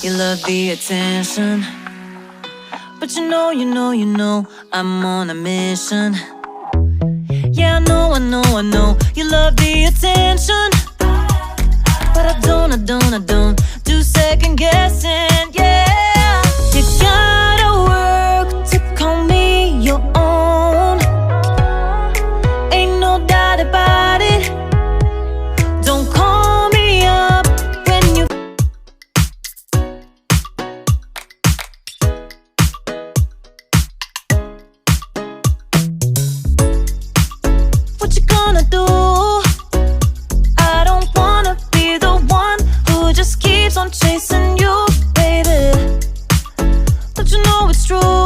you love the attention. But you know, I'm on a mission. Yeah, I know, you love the attention. But I don't do second guessing, yeah. You gotta work to call me your own. Ain't no doubt about it. Don't call me up when you what you gonna do? I don't wanna be the one who just keeps on chasing you, baby. But you know it's true.